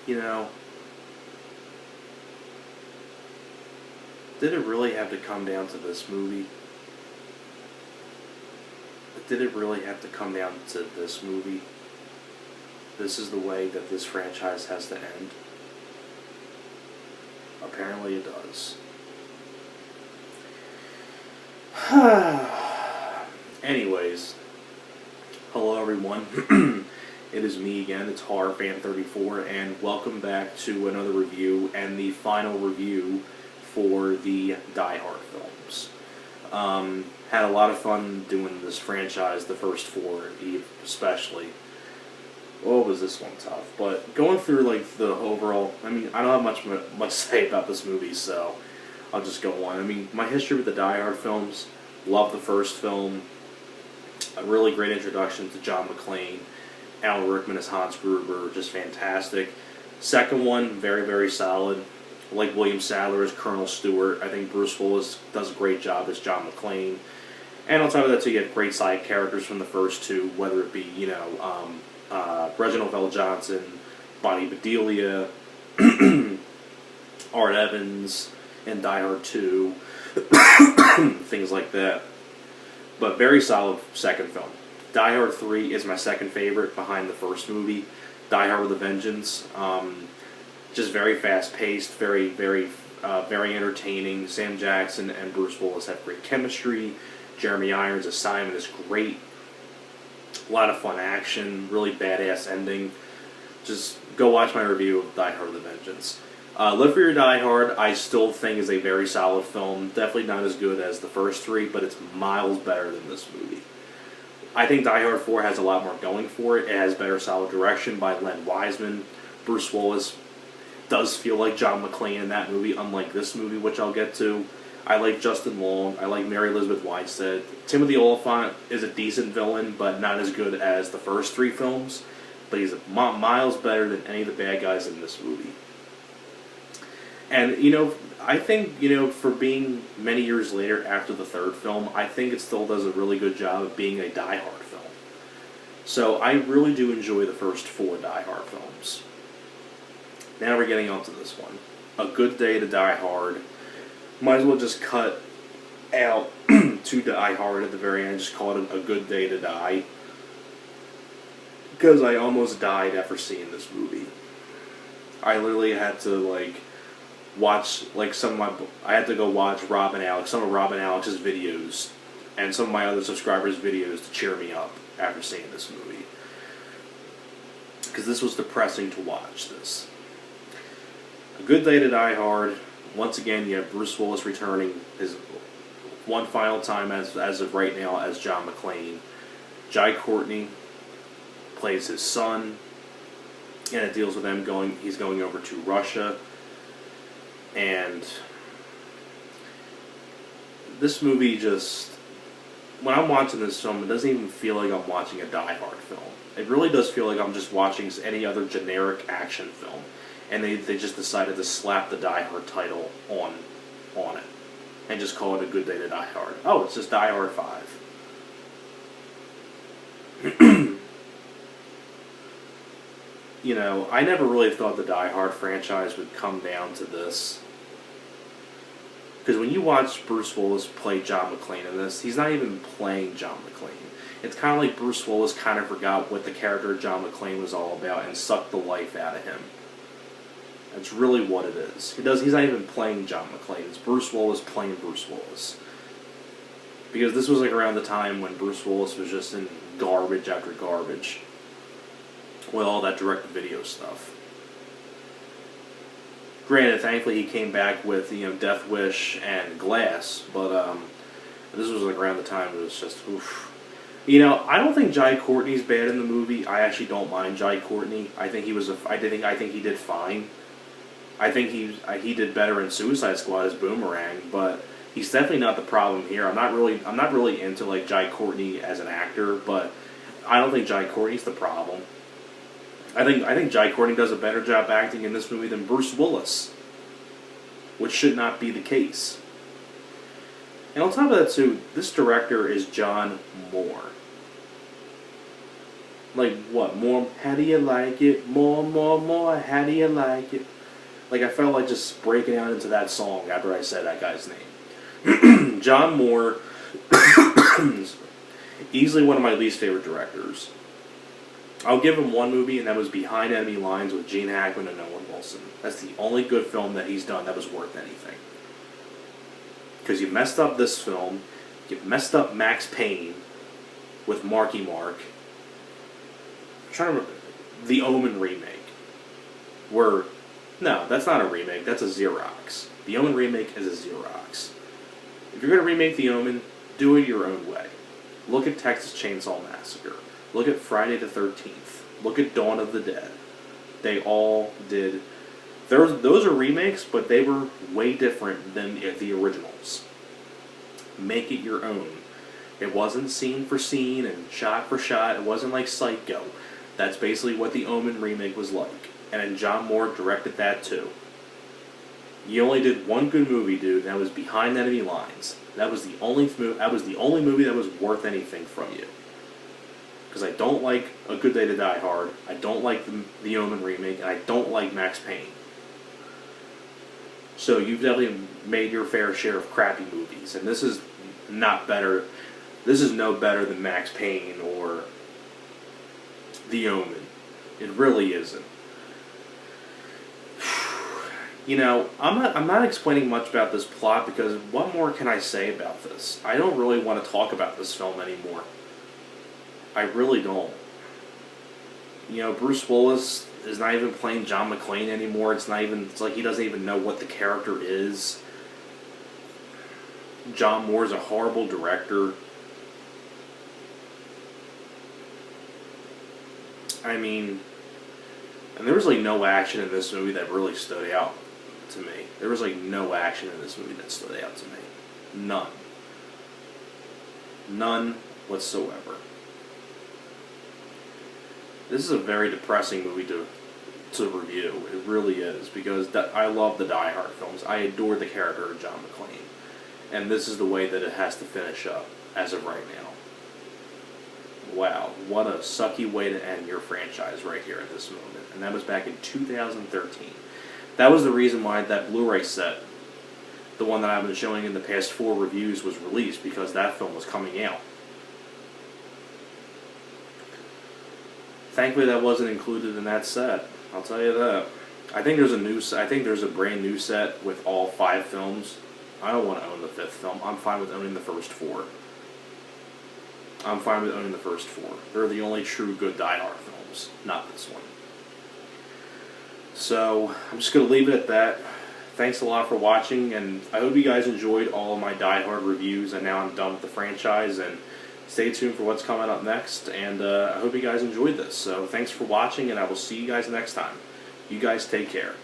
you know, did it really have to come down to this movie? Did it really have to come down to this movie? This is the way that this franchise has to end? Apparently it does. Anyways, hello everyone. It is me again, it's HorrorFan34, and welcome back to another review, and the final review for the Die Hard films. Had a lot of fun doing this franchise, the first four especially. Well, was this one tough? But going through like the overall, I mean, I don't have much to say about this movie, so I'll just go on. I mean, my history with the Die Hard films, love the first film. A really great introduction to John McClane. Alan Rickman as Hans Gruber, just fantastic. Second one, very, very solid. I like William Sadler as Colonel Stewart. I think Bruce Willis does a great job as John McClane. And on top of that, too, you have great side characters from the first two, whether it be, Reginald Vell Johnson, Bonnie Bedelia, Art Evans, and Die Hard 2, things like that. But very solid second film. Die Hard 3 is my second favorite behind the first movie. Die Hard with a Vengeance. Just very fast-paced, very entertaining. Sam Jackson and Bruce Willis have great chemistry. Jeremy Irons as Simon is great. A lot of fun action, really badass ending. Just go watch my review of Die Hard with a Vengeance. Live for Your Die Hard, I still think is a very solid film. Definitely not as good as the first three, but it's miles better than this movie. I think Die Hard 4 has a lot more going for it. It has better solid direction by Len Wiseman. Bruce Willis does feel like John McClane in that movie, unlike this movie, which I'll get to. I like Justin Long. I like Mary Elizabeth Winstead. Timothy Olyphant is a decent villain, but not as good as the first three films. But he's miles better than any of the bad guys in this movie. And, I think, for being many years later after the third film, I think it still does a really good job of being a Die Hard film. So I really do enjoy the first four Die Hard films. Now we're getting on to this one. A Good Day to Die Hard. Might as well just cut out to Die Hard at the very end, just call it A Good Day to Die. Because I almost died after seeing this movie. I literally had to, watch, I had to go watch Rob and Alex, some of Rob and Alex's videos, and some of my other subscribers' videos to cheer me up after seeing this movie. Because this was depressing to watch this. A Good Day to Die Hard. Once again, you have Bruce Willis returning his one final time as of right now as John McClane. Jai Courtney plays his son, and it deals with him he's going over to Russia. And this movie just, when I'm watching this film, it doesn't even feel like I'm watching a Die Hard film. It really does feel like I'm just watching any other generic action film. And they just decided to slap the Die Hard title on it. And just call it A Good Day to Die Hard. Oh, it's just Die Hard 5. I never really thought the Die Hard franchise would come down to this. Because when you watch Bruce Willis play John McClane in this, he's not even playing John McClane. It's kind of like Bruce Willis kind of forgot what the character of John McClane was all about and sucked the life out of him. That's really what it is. He's not even playing John McClane. It's Bruce Willis playing Bruce Willis. Because this was around the time when Bruce Willis was just in garbage after garbage. With all that direct-to-video stuff. Granted, thankfully he came back with, Death Wish and Glass, but this was around the time it was just, oof. I don't think Jai Courtney's bad in the movie. I actually don't mind Jai Courtney. I think he did fine. I think he did better in Suicide Squad as Boomerang, but he's definitely not the problem here. I'm not really into Jai Courtney as an actor, but I don't think Jai Courtney's the problem. I think Jai Courtney does a better job acting in this movie than Bruce Willis, which should not be the case. And on top of that too, this director is John Moore. Like, what? More, how do you like it? More, how do you like it? Like, I felt like just breaking out into that song after I said that guy's name. John Moore, easily one of my least favorite directors. I'll give him one movie, and that was Behind Enemy Lines with Gene Hackman and Owen Wilson. That's the only good film that he's done that was worth anything. Because you messed up this film, you messed up Max Payne with Marky Mark. I'm trying to remember the Omen remake. Where, no, that's not a remake, that's a Xerox. The Omen remake is a Xerox. If you're going to remake The Omen, do it your own way. Look at Texas Chainsaw Massacre. Look at Friday the 13th. Look at Dawn of the Dead. They all did. Those are remakes, but they were way different than the originals. Make it your own. It wasn't scene for scene and shot for shot. It wasn't like Psycho. That's basically what the Omen remake was like. And then John Moore directed that too. You only did one good movie, dude, and that was Behind Enemy Lines. That was the only movie that was worth anything from you. Because I don't like A Good Day to Die Hard, I don't like the Omen remake, and I don't like Max Payne. So you've definitely made your fair share of crappy movies, and this is not better. This is no better than Max Payne or The Omen. It really isn't. You know, I'm not explaining much about this plot because what more can I say about this? I don't really want to talk about this film anymore. I really don't. You know, Bruce Willis is not even playing John McClane anymore. It's like he doesn't even know what the character is. John Moore's a horrible director. I mean, and there was like no action in this movie that really stood out to me. There was like no action in this movie that stood out to me. None. None whatsoever. This is a very depressing movie to review. It really is, because I love the Die Hard films. I adore the character of John McClane. And this is the way that it has to finish up, as of right now. Wow, what a sucky way to end your franchise right here at this moment. And that was back in 2013. That was the reason why that Blu-ray set, the one that I've been showing in the past 4 reviews, was released, because that film was coming out. Thankfully, that wasn't included in that set. I'll tell you that. I think there's a brand new set with all 5 films. I don't want to own the 5th film. I'm fine with owning the first 4. I'm fine with owning the first 4. They're the only true good Die Hard films, not this one. So, I'm just going to leave it at that. Thanks a lot for watching, and I hope you guys enjoyed all of my Die Hard reviews, and now I'm done with the franchise, and stay tuned for what's coming up next, and I hope you guys enjoyed this. So, thanks for watching, and I will see you guys next time. You guys take care.